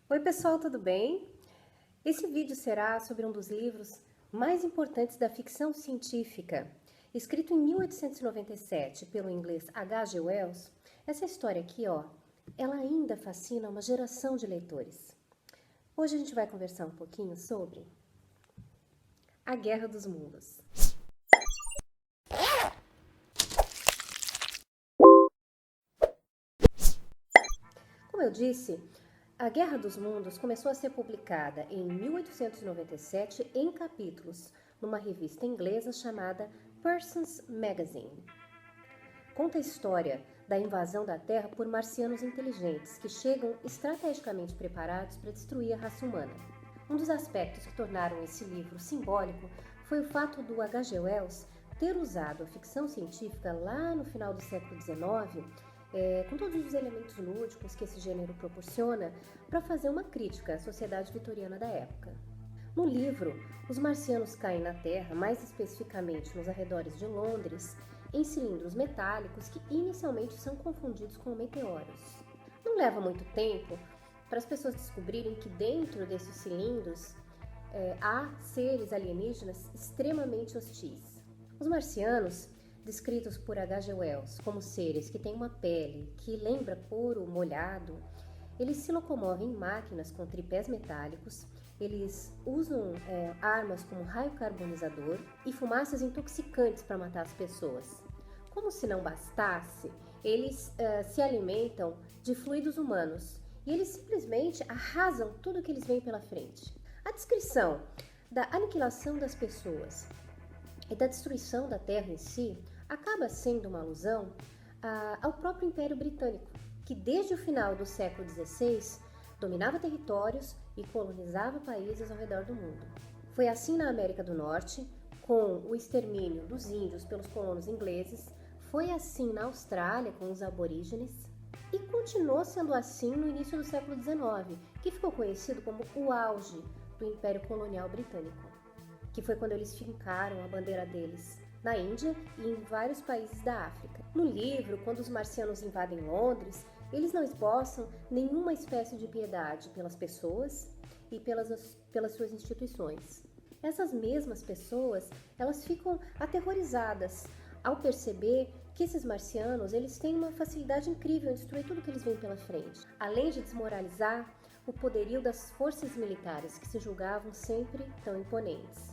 Oi pessoal, tudo bem? Esse vídeo será sobre um dos livros mais importantes da ficção científica. Escrito em 1897 pelo inglês H.G. Wells, essa história aqui, ela ainda fascina uma geração de leitores. Hoje a gente vai conversar um pouquinho sobre A Guerra dos Mundos. Como eu disse, A Guerra dos Mundos começou a ser publicada em 1897 em capítulos, numa revista inglesa chamada Person's Magazine. Conta a história da invasão da Terra por marcianos inteligentes que chegam estrategicamente preparados para destruir a raça humana. Um dos aspectos que tornaram esse livro simbólico foi o fato do H.G. Wells ter usado a ficção científica lá no final do século XIX, com todos os elementos lúdicos que esse gênero proporciona, para fazer uma crítica à sociedade vitoriana da época. No livro, os marcianos caem na Terra, mais especificamente nos arredores de Londres, em cilindros metálicos que inicialmente são confundidos com meteoros. Não leva muito tempo para as pessoas descobrirem que dentro desses cilindros há seres alienígenas extremamente hostis. Os marcianos, descritos por H.G. Wells como seres que têm uma pele que lembra couro molhado, eles se locomovem em máquinas com tripés metálicos, eles usam armas como raio carbonizador e fumaças intoxicantes para matar as pessoas. Como se não bastasse, eles se alimentam de fluidos humanos e eles simplesmente arrasam tudo que eles veem pela frente. A descrição da aniquilação das pessoas e da destruição da Terra em si acaba sendo uma alusão ao próprio Império Britânico, que desde o final do século XVI dominava territórios e colonizava países ao redor do mundo. Foi assim na América do Norte, com o extermínio dos índios pelos colonos ingleses, foi assim na Austrália com os aborígenes e continuou sendo assim no início do século XIX, que ficou conhecido como o auge do Império Colonial Britânico, que foi quando eles fincaram a bandeira deles na Índia e em vários países da África. No livro, quando os marcianos invadem Londres, eles não esboçam nenhuma espécie de piedade pelas pessoas e pelas suas instituições. Essas mesmas pessoas, elas ficam aterrorizadas ao perceber que esses marcianos, eles têm uma facilidade incrível em destruir tudo que eles veem pela frente, além de desmoralizar o poderio das forças militares que se julgavam sempre tão imponentes.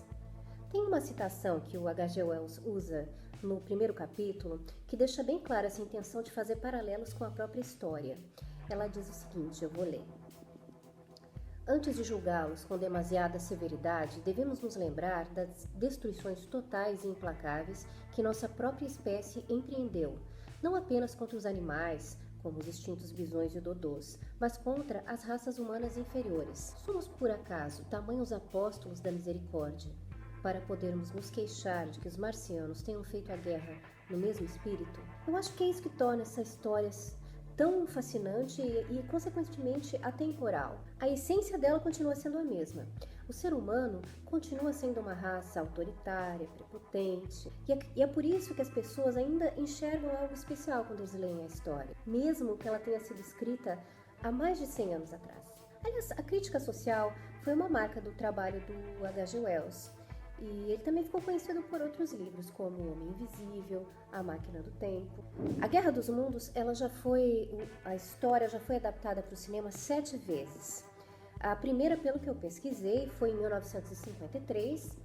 Tem uma citação que o H.G. Wells usa no primeiro capítulo que deixa bem clara essa intenção de fazer paralelos com a própria história. Ela diz o seguinte, eu vou ler. Antes de julgá-los com demasiada severidade, devemos nos lembrar das destruições totais e implacáveis que nossa própria espécie empreendeu, não apenas contra os animais, como os extintos bisões e dodôs, mas contra as raças humanas inferiores. Somos, por acaso, tamanhos apóstolos da misericórdia, para podermos nos queixar de que os marcianos tenham feito a guerra no mesmo espírito? Eu acho que é isso que torna essa história tão fascinante e consequentemente, atemporal. A essência dela continua sendo a mesma. O ser humano continua sendo uma raça autoritária, prepotente, e é por isso que as pessoas ainda enxergam algo especial quando eles leem a história, mesmo que ela tenha sido escrita há mais de 100 anos atrás. Aliás, a crítica social foi uma marca do trabalho do H.G. Wells. E ele também ficou conhecido por outros livros, como O Homem Invisível, A Máquina do Tempo. A Guerra dos Mundos, a história já foi adaptada para o cinema 7 vezes. A primeira, pelo que eu pesquisei, foi em 1953.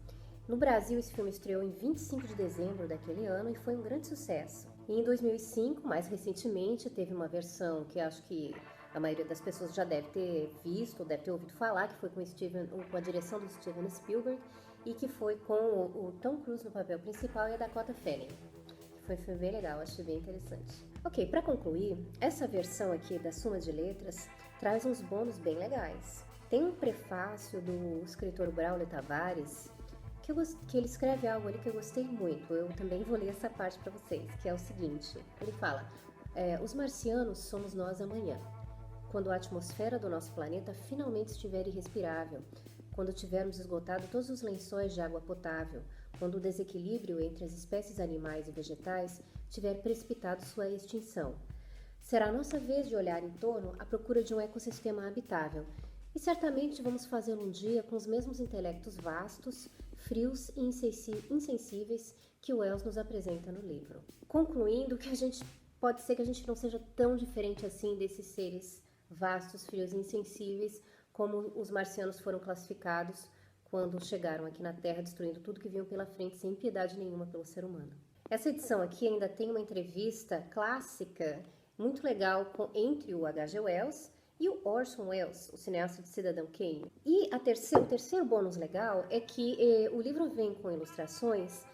No Brasil, esse filme estreou em 25 de dezembro daquele ano e foi um grande sucesso. E em 2005, mais recentemente, teve uma versão que acho que a maioria das pessoas já deve ter visto, deve ter ouvido falar, que foi com a direção do Steven Spielberg, e que foi com o Tom Cruise no papel principal e a Dakota Fanning. Foi um filme bem legal, achei bem interessante. Ok, para concluir, essa versão aqui da Suma de Letras traz uns bônus bem legais. Tem um prefácio do escritor Braulio Tavares, que ele escreve algo ali que eu gostei muito. Eu também vou ler essa parte para vocês, que é o seguinte. Ele fala, os marcianos somos nós amanhã, quando a atmosfera do nosso planeta finalmente estiver irrespirável, quando tivermos esgotado todos os lençóis de água potável, quando o desequilíbrio entre as espécies animais e vegetais tiver precipitado sua extinção. Será nossa vez de olhar em torno à procura de um ecossistema habitável, E certamente vamos fazê-lo um dia com os mesmos intelectos vastos, frios e insensíveis que o Wells nos apresenta no livro. Concluindo que pode ser que a gente não seja tão diferente assim desses seres vastos, frios e insensíveis como os marcianos foram classificados quando chegaram aqui na Terra, destruindo tudo que vinham pela frente sem piedade nenhuma pelo ser humano. Essa edição aqui ainda tem uma entrevista clássica muito legal entre o H.G. Wells e o Orson Welles, o cineasta de Cidadão Kane. E o terceiro bônus legal é que o livro vem com ilustrações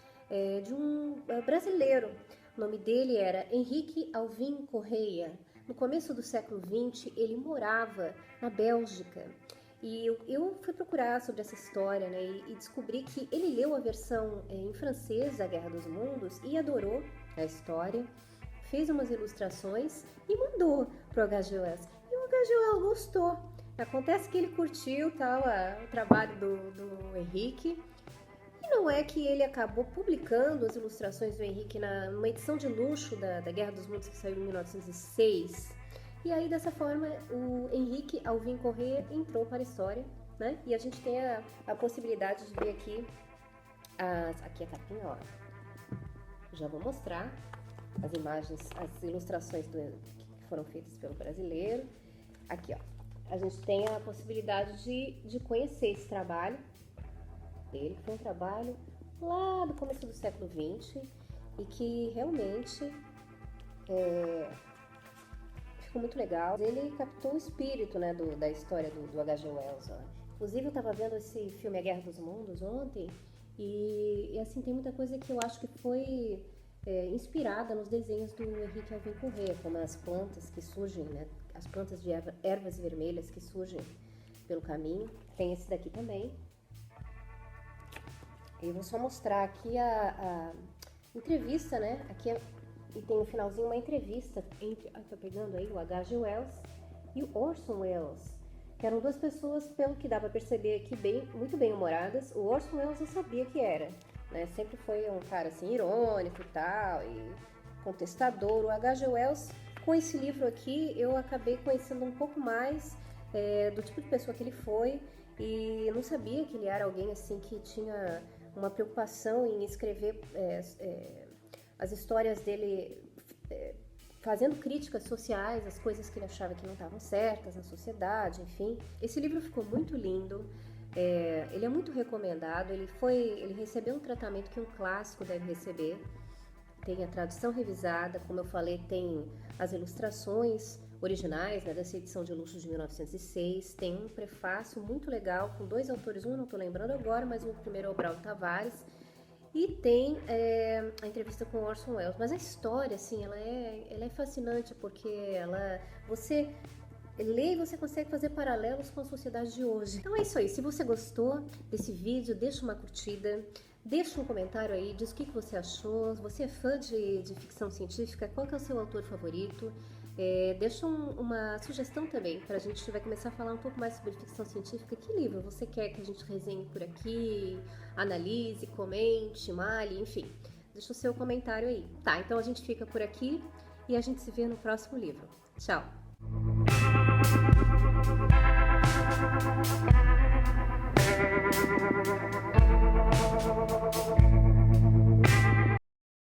de um brasileiro. O nome dele era Henrique Alvim Correia. No começo do século XX, ele morava na Bélgica. E eu fui procurar sobre essa história, né, e descobri que ele leu a versão em francês da Guerra dos Mundos e adorou a história, fez umas ilustrações e mandou para o H.G. Wells. E o H.G. Wells gostou. Acontece que ele curtiu o trabalho do Henrique. E não é que ele acabou publicando as ilustrações do Henrique numa edição de luxo da Guerra dos Mundos que saiu em 1906. E aí, dessa forma, o Henrique Alvim Correia entrou para a história, né? E a gente tem a possibilidade de ver aqui aqui a capinha, ó. Já vou mostrar as imagens, as ilustrações que foram feitas pelo brasileiro. Aqui, ó. A gente tem a possibilidade de conhecer esse trabalho dele, que foi um trabalho lá do começo do século XX e que realmente ficou muito legal. Ele captou o espírito, né, da história do H.G. Wells. Ó. Inclusive, eu estava vendo esse filme A Guerra dos Mundos ontem e assim, tem muita coisa que eu acho que foi inspirada nos desenhos do Henrique Alvim Correia, como as plantas que surgem, né, as plantas de ervas vermelhas que surgem pelo caminho. Tem esse daqui também. Eu vou só mostrar aqui a entrevista, né? Aqui e tem no finalzinho uma entrevista entre, tá pegando aí, o H.G. Wells e o Orson Welles, que eram duas pessoas, pelo que dá pra perceber aqui, muito bem humoradas. O Orson Welles eu sabia que era, né? Sempre foi um cara assim, irônico e tal, e contestador. O H.G. Wells, com esse livro aqui, eu acabei conhecendo um pouco mais do tipo de pessoa que ele foi, e eu não sabia que ele era alguém assim que tinha uma preocupação em escrever as histórias dele fazendo críticas sociais, as coisas que ele achava que não estavam certas na sociedade, enfim. Esse livro ficou muito lindo, ele é muito recomendado, ele recebeu um tratamento que um clássico deve receber. Tem a tradução revisada, como eu falei, tem as ilustrações originais, né, dessa edição de luxo de 1906, tem um prefácio muito legal com dois autores, um eu não estou lembrando agora, mas o primeiro é o Braulio Tavares, e tem a entrevista com o Orson Welles. Mas a história, assim, ela é fascinante, porque você lê e você consegue fazer paralelos com a sociedade de hoje. Então é isso aí, se você gostou desse vídeo, deixa uma curtida, deixa um comentário aí, diz o que você achou, você é fã de ficção científica, qual que é o seu autor favorito? Deixa uma sugestão também, para a gente vai começar a falar um pouco mais sobre ficção científica. Que livro você quer que a gente resenhe por aqui, analise, comente, male, enfim. Deixa o seu comentário aí. Tá, então a gente fica por aqui e a gente se vê no próximo livro. Tchau!